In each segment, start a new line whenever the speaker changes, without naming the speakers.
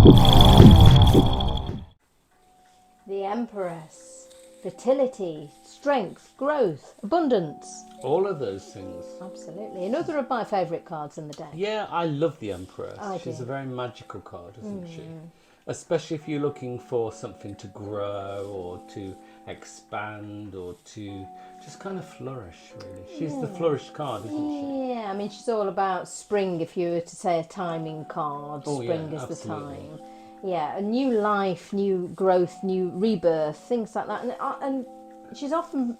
The Empress. Fertility, strength, growth, abundance.
All of those things.
Absolutely. Another of my favourite cards in the deck.
Yeah, I love the Empress. She's
do.
a very magical card, isn't she? Especially if you're looking for something to grow or to expand or to just kind of flourish, really. She's the flourish card, isn't she?
Yeah, I mean, she's all about spring, if you were to say a timing card.
Oh,
Spring
yeah,
is the
absolutely.
time. Yeah, a new life, new growth, new rebirth, things like that. And she's often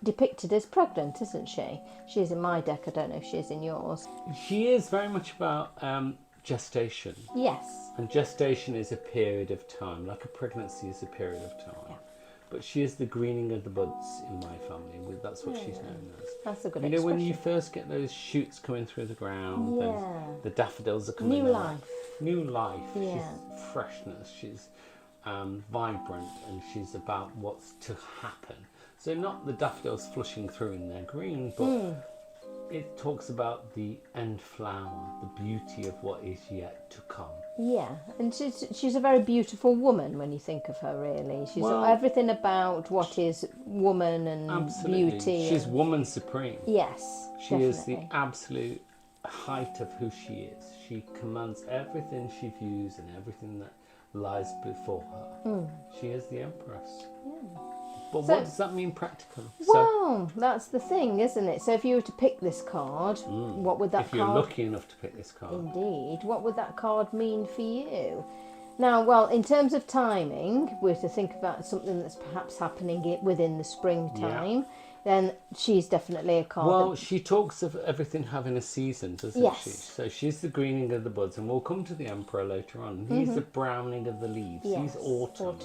depicted as pregnant, isn't she? She's in my deck. I don't know if she's in yours.
She is very much about gestation.
Yes.
And gestation is a period of time, like a pregnancy is a period of time.
Yeah.
But she is the greening of the buds in my family. That's what she's known as.
That's a good
You know, when you
expression.
first get those shoots coming through the ground,
Yeah.
then the daffodils are coming
New
out.
life.
New life.
Yeah.
She's freshness. She's vibrant, and she's about what's to happen. So not the daffodils flushing through in their green, but it talks about the end flower, the beauty of what is yet to come.
Yeah, and she's a very beautiful woman when you think of her, really. She's everything about what is woman and
Absolutely.
beauty.
She's woman supreme.
Yes,
She
definitely.
is the absolute height of who she is. She commands everything she views and everything that lies before her. She is the Empress. But
So-
what does that mean practically?
Well, that's the thing, isn't it? So if you were to pick this card, what would that
if you're
card...
lucky enough to pick this card.
Indeed. What would that card mean for you? Now, well, in terms of timing, we're to think about something that's perhaps happening within the springtime, then she's definitely a card.
Well, she talks of everything having a season, doesn't
Yes.
she? So she's the greening of the buds, and we'll come to the Emperor later on. He's the browning of the leaves.
Yes,
He's autumn.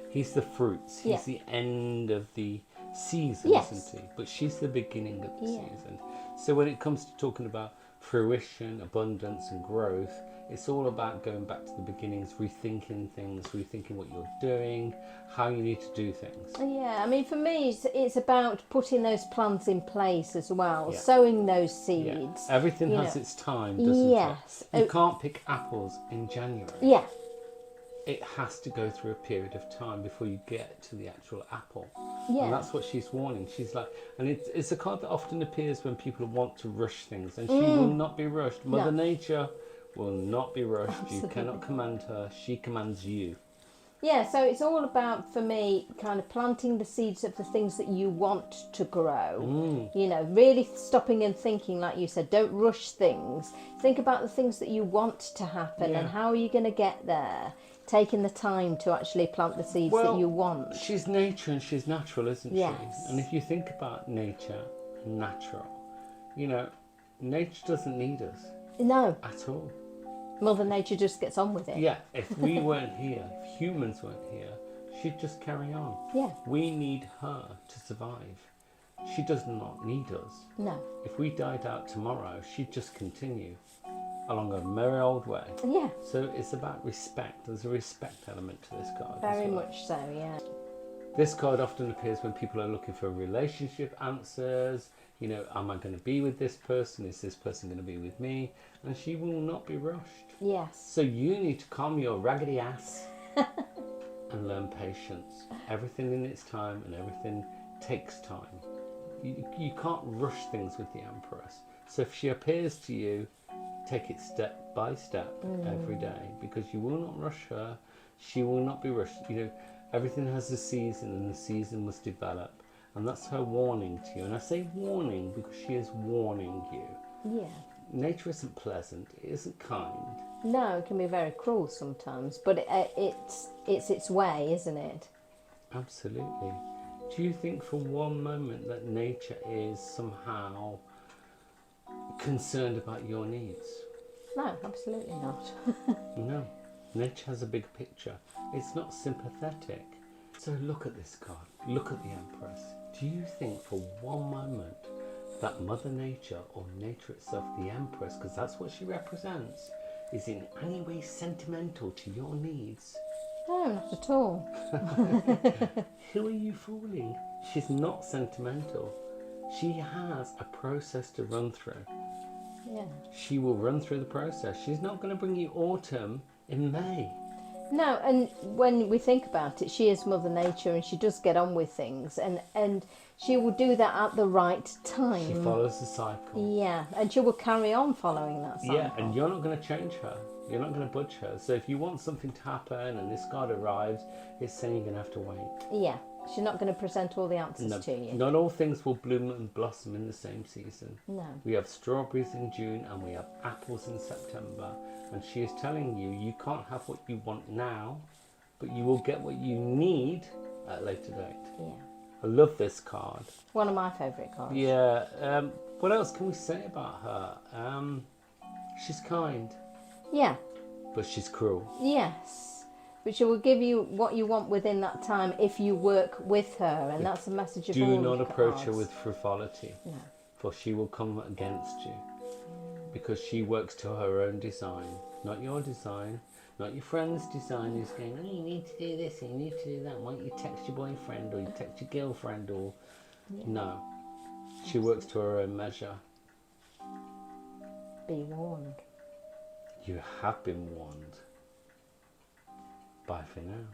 He's the fruits. He's
Yeah.
the end of the season,
Yes.
isn't he? But she's the beginning of the
Yeah.
season. So when it comes to talking about fruition, abundance, and growth, it's all about going back to the beginnings, rethinking things, rethinking what you're doing, how you need to do things.
Yeah, I mean, for me, it's about putting those plans in place as well,
Yeah.
sowing those
Yeah.
seeds.
Everything
you
has
know.
its time, doesn't
Yes.
it? You can't pick apples in January.
Yeah,
It has to go through a period of time before you get to the actual apple.
yeah.
And that's what she's warning. She's like, and it's a card that often appears when people want to rush things, and she will not be rushed. Mother Nature will not be rushed. You cannot command her. She commands you.
Yeah, so it's all about, for me, kind of planting the seeds of the things that you want to grow. You know, really stopping and thinking, like you said, don't rush things. Think about the things that you want to happen and how are you going to get there. Taking the time to actually plant the seeds that you want.
She's nature and she's natural, isn't
Yes.
she? And if you think about nature and natural, you know, nature doesn't need us
No,
at all.
Mother Nature just gets on with it.
Yeah, if we weren't here, if humans weren't here, she'd just carry on.
Yeah.
We need her to survive. She does not need us.
No.
If we died out tomorrow, she'd just continue along a merry old way.
Yeah,
So it's about respect. There's a respect element to this card.
very
as well.
much so, yeah.
This card often appears when people are looking for relationship answers. You know, am I going to be with this person? Is this person going to be with me? And she will not be rushed.
Yes.
So you need to calm your raggedy ass and learn patience. Everything in its time and everything takes time. You can't rush things with the Empress. So if she appears to you, take it step by step every day, because you will not rush her. She will not be rushed. You know, everything has a season and the season must develop. And that's her warning to you. And I say warning because she is warning you.
Yeah.
Nature isn't pleasant. It isn't kind.
No, it can be very cruel sometimes, but it's its way, isn't it?
Absolutely. Do you think for one moment that nature is somehow concerned about your needs?
No, absolutely not.
No. Nature has a big picture. It's not sympathetic. So look at this card. Look at the Empress. Do you think for one moment that Mother Nature, or nature itself, the Empress, because that's what she represents, is in any way sentimental to your needs?
No, not at all.
Who are you fooling? She's not sentimental. She has a process to run through.
Yeah.
She will run through the process. She's not going to bring you autumn in May.
No, and when we think about it, she is Mother Nature and she does get on with things, and she will do that at the right time.
She follows the cycle.
Yeah, and she will carry on following that cycle.
Yeah, and you're not going to change her. You're not going to budge her. So if you want something to happen and this card arrives, it's saying you're going to have to wait.
Yeah, she's not going to present all the answers to you.
Not all things will bloom and blossom in the same season.
No.
We have strawberries in June and we have apples in September. And she is telling you, you can't have what you want now, but you will get what you need at a later date.
Yeah.
I love this card.
One of my favourite cards.
Yeah. What else can we say about her? She's kind.
Yeah.
But she's cruel.
Yes. But she will give you what you want within that time if you work with her, and that's the message of all
Do
the
not approach
cards.
her with frivolity,
No.
for she will come against you. Because she works to her own design, not your design, not your friend's design who's going, oh, you need to do this and you need to do that. Why don't you text your boyfriend or you text your girlfriend or... Yeah. No. She works to her own measure.
Be warned.
You have been warned. Bye for now.